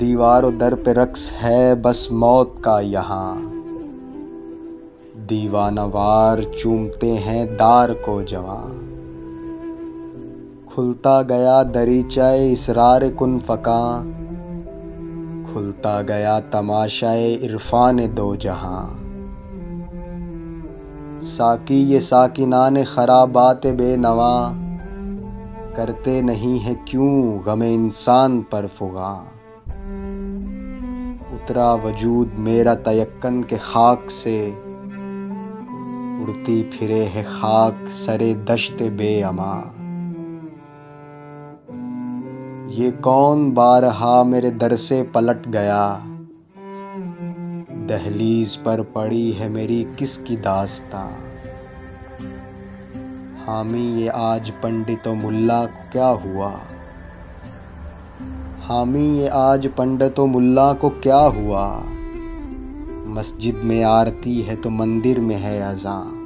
दीवारों दर पे रक्स है बस मौत का यहाँ। दीवानावार चूमते हैं दार को जवां। खुलता गया दरीचाए इसरार कुन फ़का, खुलता गया तमाशाए इरफान दो जहां। साकी ये साकिनान खराबात बेनवा, करते नहीं है क्यों गमे इंसान पर फुगा। उतरा वजूद मेरा तयक्कन के खाक से, उड़ती फिरे है खाक सरे दश्त बेअमा। ये कौन बारहा मेरे दर से पलट गया, दहलीज पर पड़ी है मेरी किसकी दास्तां। हामी ये आज पंडितों मुल्ला को क्या हुआ, हामी ये आज पंडितों मुल्ला को क्या हुआ। मस्जिद में आरती है तो मंदिर में है अज़ां।